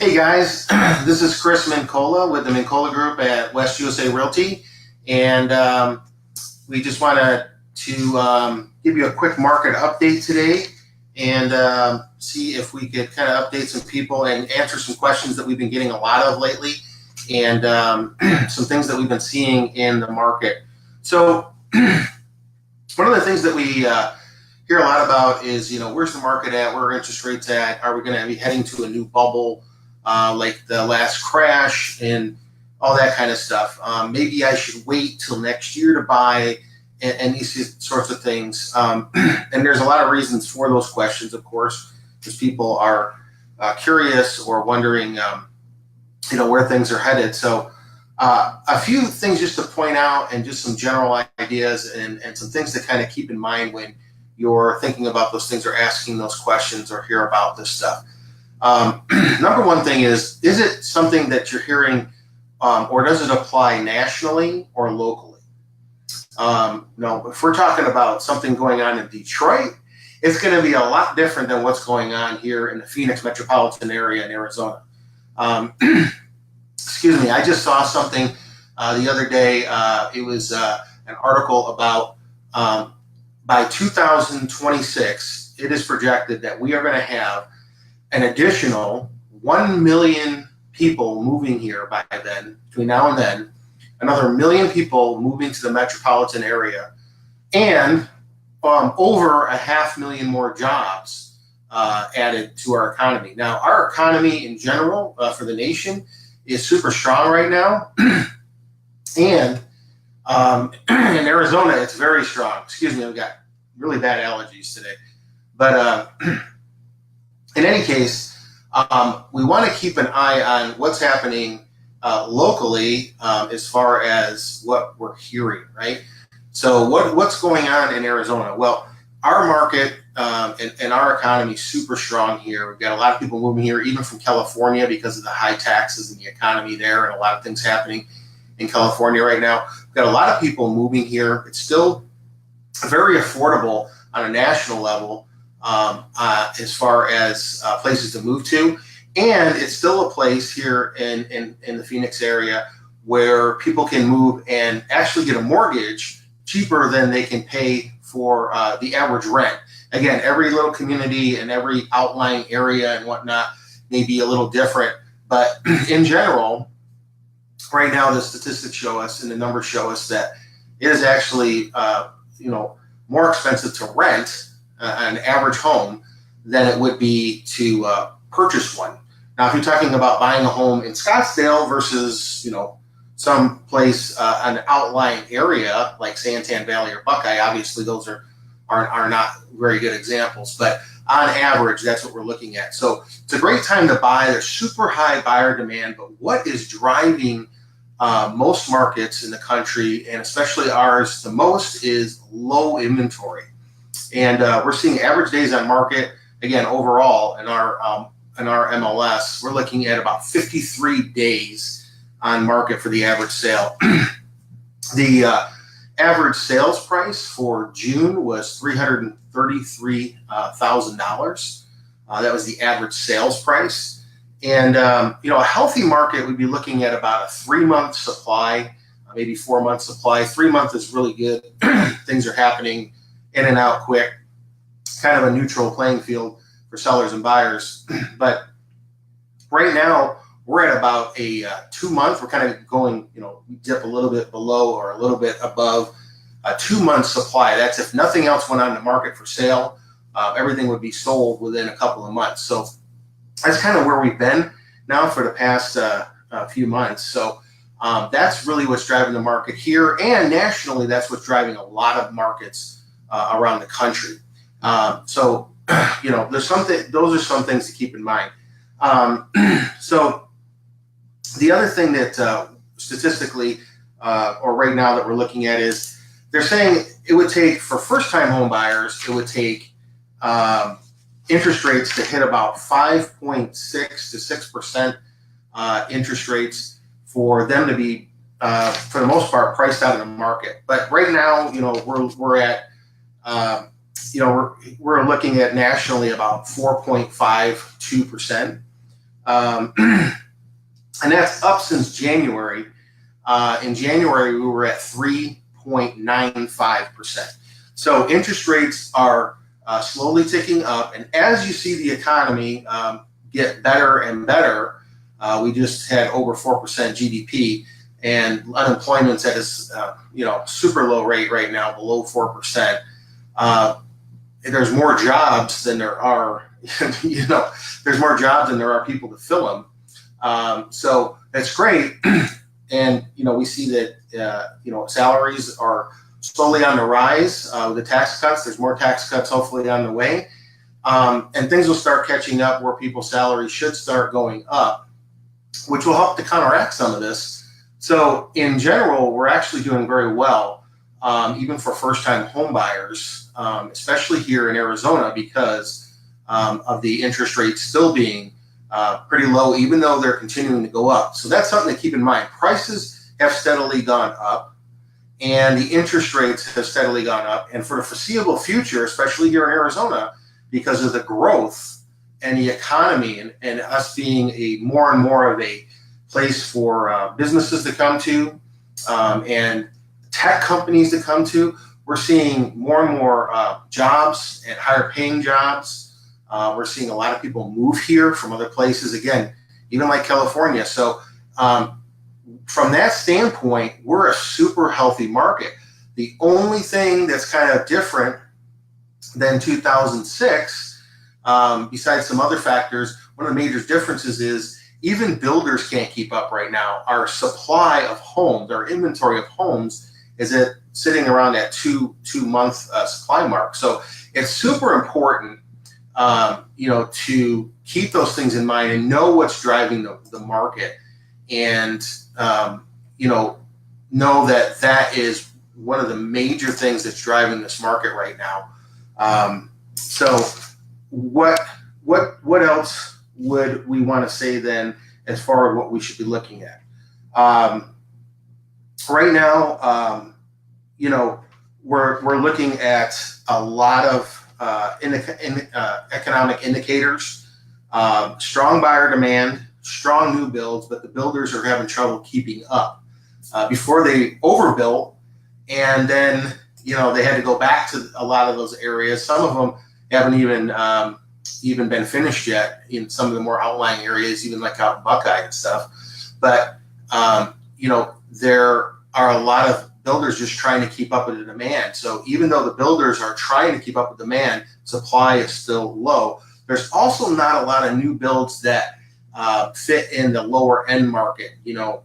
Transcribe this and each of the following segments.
Hey guys, this is Chris Mincolla with the Mincolla Group at West USA Realty, and we just wanted to give you a quick market update today and see if we could kind of update some people and answer some questions that we've been getting a lot of lately, and some things that we've been seeing in the market. So one of the things that we hear a lot about is, where's the market at? Where are interest rates at? Are we going to be heading to a new bubble? Like the last crash and all that kind of stuff. Maybe I should wait till next year to buy and these sorts of things. And there's a lot of reasons for those questions, of course, because people are curious or wondering, where things are headed. So a few things just to point out and just some general ideas and some things to kind of keep in mind when you're thinking about those things or asking those questions or hear about this stuff. Number one thing is it something that you're hearing or does it apply nationally or locally? If we're talking about something going on in Detroit, it's going to be a lot different than what's going on here in the Phoenix metropolitan area in Arizona. Excuse me, I just saw something the other day. It was an article about by 2026, it is projected that we are going to have an additional 1 million people moving here by then, between now and then, another 1 million people moving to the metropolitan area, and over 500,000 more jobs added to our economy. Now, our economy in general for the nation is super strong right now, and in Arizona, it's very strong. Excuse me, I've got really bad allergies today. But in any case, we want to keep an eye on what's happening locally as far as what we're hearing, right? So what's going on in Arizona? Well, our market and our economy is super strong here. We've got a lot of people moving here, even from California, because of the high taxes and the economy there, and a lot of things happening in California right now. We've got a lot of people moving here. It's still very affordable on a national level. As far as places to move to, and it's still a place here in the Phoenix area where people can move and actually get a mortgage cheaper than they can pay for the average rent. Again, every little community and every outlying area and whatnot may be a little different, but in general, right now the statistics show us and the numbers show us that it is actually more expensive to rent an average home than it would be to purchase one. Now, if you're talking about buying a home in Scottsdale versus, some place, an outlying area like Santan Valley or Buckeye, obviously those are not very good examples. But on average, that's what we're looking at. So it's a great time to buy. There's super high buyer demand. But what is driving most markets in the country, and especially ours, the most is low inventory. And we're seeing average days on market, again, overall in our MLS, we're looking at about 53 days on market for the average sale. The average sales price for June was $333,000. That was the average sales price. And, a healthy market, we'd be looking at about a 3-month supply, maybe 4-month supply. 3 months is really good. Things are happening in and out quick, kind of a neutral playing field for sellers and buyers. But right now, we're at about a 2-month. We're kind of going, we dip a little bit below or a little bit above a 2-month supply. That's if nothing else went on the market for sale. Everything would be sold within a couple of months. So that's kind of where we've been now for the past few months. So that's really what's driving the market here. And nationally, that's what's driving a lot of markets around the country. So there's something. Those are some things to keep in mind. So the other thing that statistically, or right now that we're looking at is they're saying it would take, for first-time home buyers, it would take interest rates to hit about 5.6 to 6% interest rates for them to be, for the most part, priced out of the market. But right now, we're at we're looking at nationally about 4.52%. And that's up since January. In January, we were at 3.95%. So interest rates are slowly ticking up. And as you see the economy get better and better, we just had over 4% GDP, and unemployment's at a super low rate right now, below 4%. There's more jobs than there are, there's more jobs than there are people to fill them. So that's great. And, we see that, salaries are slowly on the rise with the tax cuts. There's more tax cuts hopefully on the way. And things will start catching up where people's salaries should start going up, which will help to counteract some of this. So in general, we're actually doing very well, even for first-time home buyers, especially here in Arizona, because of the interest rates still being pretty low, even though they're continuing to go up. So that's something to keep in mind. Prices have steadily gone up, and the interest rates have steadily gone up. And for the foreseeable future, especially here in Arizona, because of the growth and the economy and us being a more and more of a place for businesses to come to and tech companies to come to, we're seeing more and more jobs and higher paying jobs. We're seeing a lot of people move here from other places, again, even like California. So from that standpoint, we're a super healthy market. The only thing that's kind of different than 2006, besides some other factors, one of the major differences is even builders can't keep up right now. Our supply of homes, our inventory of homes is sitting around that two-month supply mark. So it's super important to keep those things in mind and know what's driving the market, and know that that is one of the major things that's driving this market right now. So what else would we want to say then as far as what we should be looking at? Right now, we're looking at a lot of economic indicators, strong buyer demand, strong new builds, but the builders are having trouble keeping up. Before they overbuilt, and then they had to go back to a lot of those areas. Some of them haven't even been finished yet in some of the more outlying areas, even like out in Buckeye and stuff. But there are a lot of builders just trying to keep up with the demand. So even though the builders are trying to keep up with demand, supply is still low. There's also not a lot of new builds that fit in the lower end market.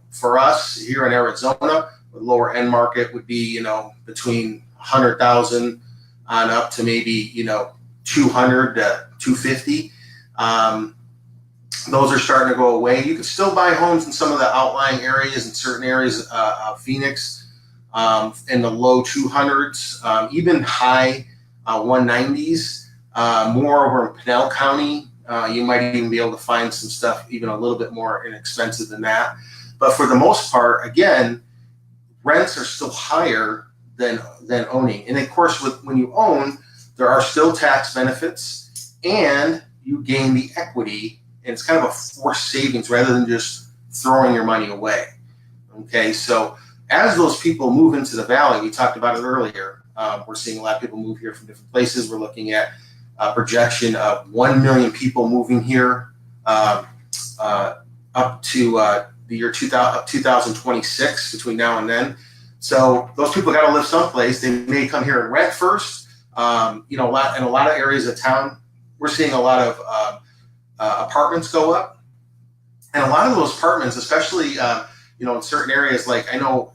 For us here in Arizona, the lower end market would be, between 100,000 on up to maybe, 200 to 250. Those are starting to go away. You can still buy homes in some of the outlying areas, in certain areas of Phoenix, in the low 200s, even high 190s. More over in Pinell County, you might even be able to find some stuff even a little bit more inexpensive than that. But for the most part, again, rents are still higher than owning. And of course, when you own, there are still tax benefits, and you gain the equity, and it's kind of a forced savings rather than just throwing your money away. Okay, so as those people move into the valley, we talked about it earlier, we're seeing a lot of people move here from different places. We're looking at a projection of 1 million people moving here up to the year 2026 between now and then. So those people got to live someplace. They may come here and rent first. In a lot of areas of town, we're seeing a lot of apartments go up, and a lot of those apartments, especially in certain areas, like I know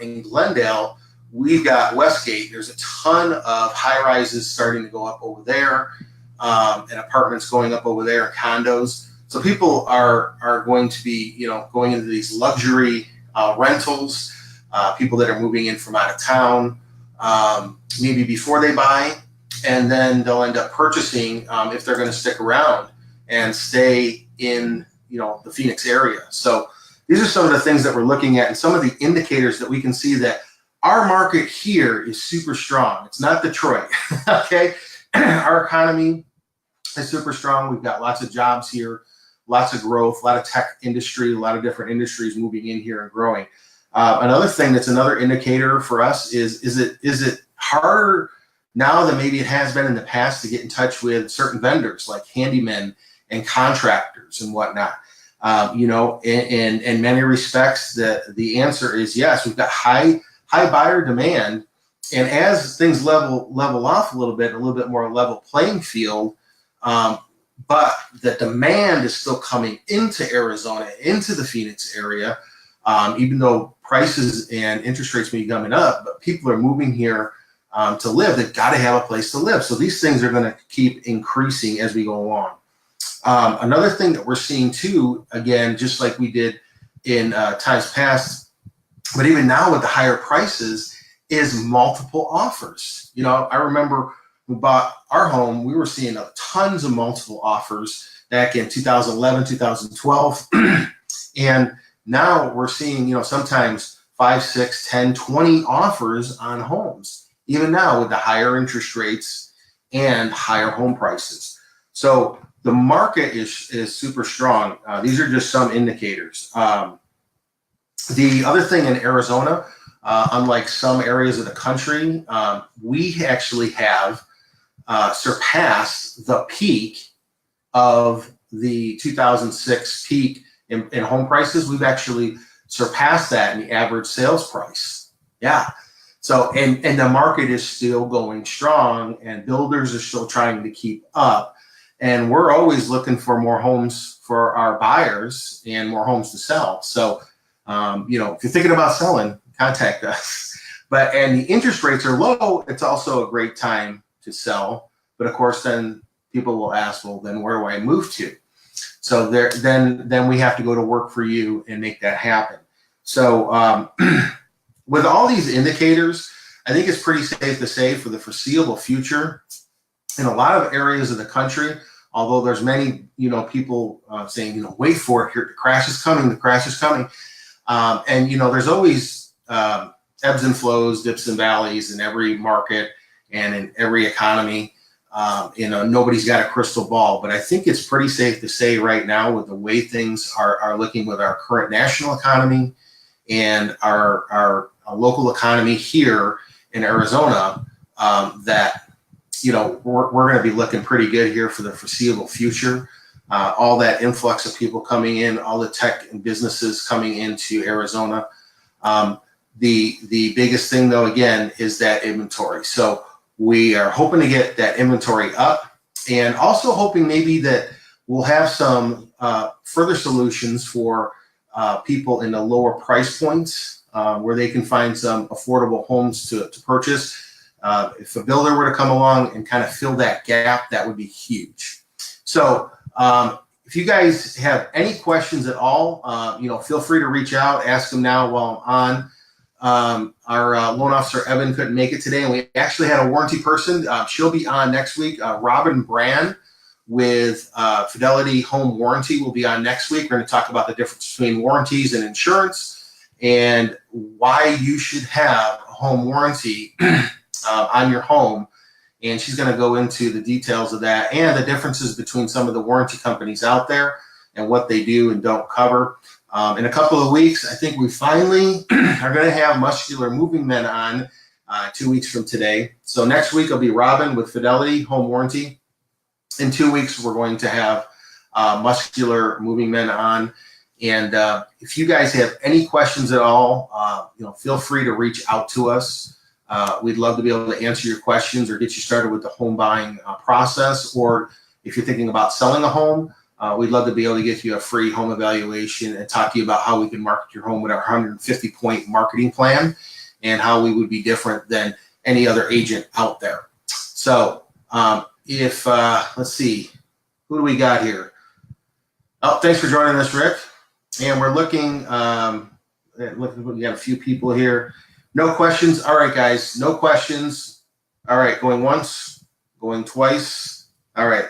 in Glendale, we've got Westgate. There's a ton of high rises starting to go up over there, and apartments going up over there, and condos. So people are going to be going into these luxury rentals. People that are moving in from out of town, maybe before they buy, and then they'll end up purchasing if they're going to stick around and stay in the Phoenix area. So these are some of the things that we're looking at, and some of the indicators that we can see that our market here is super strong. It's not Detroit, okay? Our economy is super strong. We've got lots of jobs here. lots of growth, a lot of tech industry, a lot of different industries moving in here and growing. Another thing that's another indicator for us is it harder now than maybe it has been in the past to get in touch with certain vendors like handymen and contractors and whatnot. In many respects, the answer is yes. We've got high buyer demand, and as things level off a little bit more level playing field, but the demand is still coming into Arizona, into the Phoenix area, even though prices and interest rates may be coming up, but people are moving here to live. They've got to have a place to live. So these things are going to keep increasing as we go along. Another thing that we're seeing too, again, just like we did in times past, but even now with the higher prices, is multiple offers. I remember we bought our home, we were seeing tons of multiple offers back in 2011, 2012. And now we're seeing, sometimes 5, 6, 10, 20 offers on homes, even now with the higher interest rates and higher home prices. So the market is super strong. These are just some indicators. The other thing in Arizona, unlike some areas of the country, we actually have surpassed the peak of the 2006 peak in home prices. We've actually surpassed that in the average sales price. Yeah. So, and the market is still going strong, and builders are still trying to keep up. And we're always looking for more homes for our buyers and more homes to sell. So, if you're thinking about selling, contact us. And the interest rates are low, it's also a great time to sell. But of course, then people will ask, well, then where do I move to? So then we have to go to work for you and make that happen. So with all these indicators, I think it's pretty safe to say for the foreseeable future, in a lot of areas of the country, although there's many, people saying, wait for it, here, the crash is coming, there's always ebbs and flows, dips and valleys in every market and in every economy. Nobody's got a crystal ball, but I think it's pretty safe to say right now, with the way things are looking with our current national economy and our local economy here in Arizona, that we're going to be looking pretty good here for the foreseeable future. All that influx of people coming in, all the tech and businesses coming into Arizona. The biggest thing, though, again, is that inventory. So we are hoping to get that inventory up, and also hoping maybe that we'll have some further solutions for people in the lower price points where they can find some affordable homes to purchase. If a builder were to come along and kind of fill that gap, that would be huge. So if you guys have any questions at all, feel free to reach out, ask them now while I'm on. Our loan officer, Evan, couldn't make it today, and we actually had a warranty person. She'll be on next week. Robin Brand with Fidelity Home Warranty will be on next week. We're going to talk about the difference between warranties and insurance and why you should have a home warranty on your home. And she's going to go into the details of that and the differences between some of the warranty companies out there and what they do and don't cover. In a couple of weeks, I think we finally are going to have Muscular Moving Men on 2 weeks from today. So next week will be Robin with Fidelity Home Warranty. In 2 weeks, we're going to have Muscular Moving Men on. And if you guys have any questions at all, feel free to reach out to us. We'd love to be able to answer your questions or get you started with the home buying process. Or if you're thinking about selling a home, we'd love to be able to get you a free home evaluation and talk to you about how we can market your home with our 150-point marketing plan and how we would be different than any other agent out there. So let's see, who do we got here? Oh, thanks for joining us, Rick. And we're looking, we got a few people here. No questions. All right, guys, no questions. All right, going once, going twice. All right.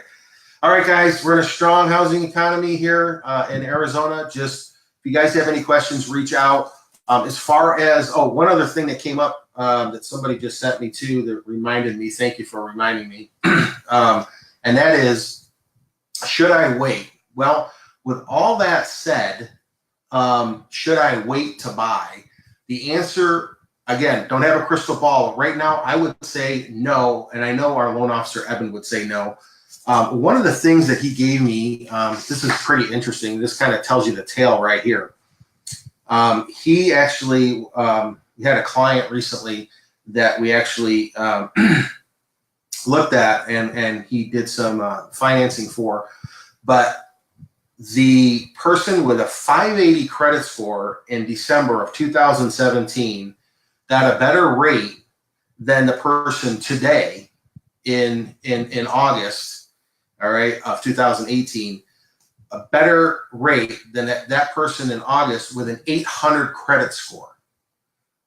All right, guys, we're in a strong housing economy here in Arizona. Just if you guys have any questions, reach out. As far as, one other thing that came up that somebody just sent me to that reminded me, thank you for reminding me, and that is, should I wait? Well, with all that said, should I wait to buy? The answer, again, don't have a crystal ball. Right now, I would say no, and I know our loan officer, Evan, would say no. One of the things that he gave me, this is pretty interesting. This kind of tells you the tale right here. He actually we had a client recently that we actually looked at and he did some financing for, but the person with a 580 credit score in December of 2017 got a better rate than the person today in August, all right, of 2018, a better rate than that person in August with an 800 credit score.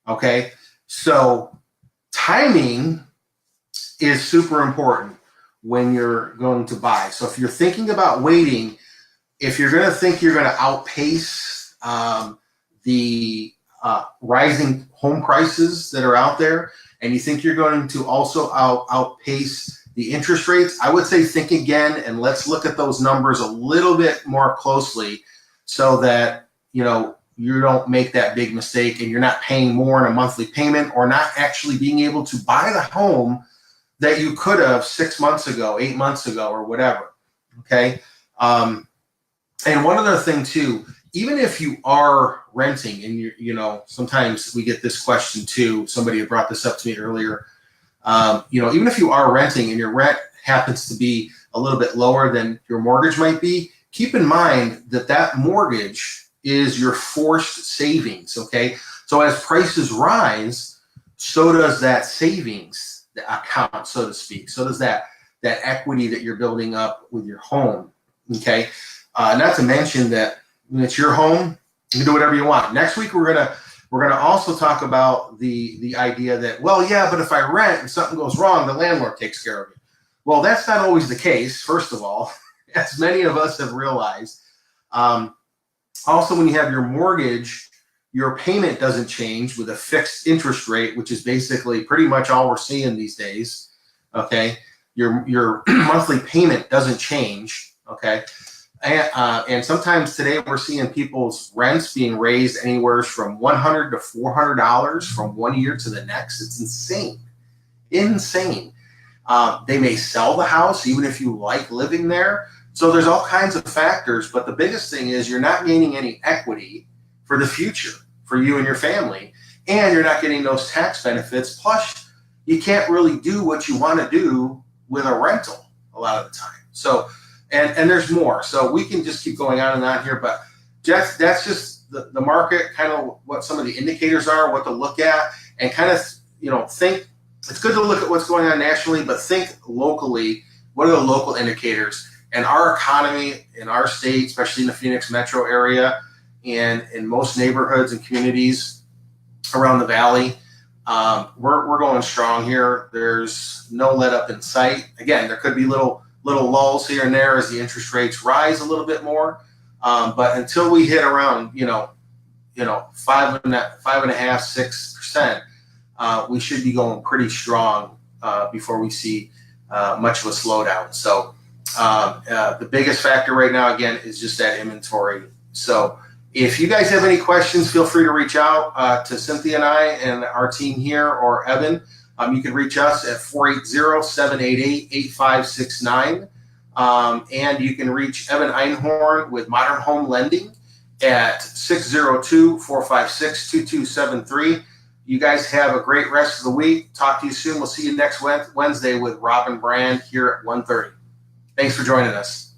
Okay, so timing is super important when you're going to buy. So if you're thinking about waiting, if you're going to think you're going to outpace the rising home prices that are out there, and you think you're going to also outpace the interest rates, I would say think again and let's look at those numbers a little bit more closely so that you don't make that big mistake and you're not paying more in a monthly payment or not actually being able to buy the home that you could have 6 months ago, 8 months ago, or whatever. Okay. And one other thing too, even if you are renting and sometimes we get this question too, somebody had brought this up to me earlier, even if you are renting and your rent happens to be a little bit lower than your mortgage might be, keep in mind that mortgage is your forced savings, okay? So as prices rise, so does that savings account, so to speak. So does that equity that you're building up with your home, okay? Not to mention that when it's your home, you can do whatever you want. Next week, we're gonna also talk about the idea that, well, yeah, but if I rent and something goes wrong, the landlord takes care of it. Well, that's not always the case, first of all, as many of us have realized. Also, when you have your mortgage, your payment doesn't change with a fixed interest rate, which is basically pretty much all we're seeing these days, okay? Your monthly payment doesn't change, okay? And sometimes today we're seeing people's rents being raised anywhere from $100 to $400 from one year to the next. It's insane. They may sell the house even if you like living there. So there's all kinds of factors, but the biggest thing is you're not gaining any equity for the future for you and your family, and you're not getting those tax benefits. Plus, you can't really do what you want to do with a rental a lot of the time. So, and there's more. So we can just keep going on and on here, but that's just the market, kind of what some of the indicators are, what to look at, and kind of think. It's good to look at what's going on nationally, but think locally. What are the local indicators? And our economy in our state, especially in the Phoenix metro area and in most neighborhoods and communities around the valley, we're going strong here. There's no let up in sight. Again, there could be little lulls here and there as the interest rates rise a little bit more. But until we hit around, 5.5%, 6%, we should be going pretty strong before we see much of a slowdown. So the biggest factor right now, again, is just that inventory. So if you guys have any questions, feel free to reach out to Cynthia and I and our team here, or Evan. You can reach us at 480-788-8569. And you can reach Evan Einhorn with Modern Home Lending at 602-456-2273. You guys have a great rest of the week. Talk to you soon. We'll see you next Wednesday with Robin Brand here at 1:30. Thanks for joining us.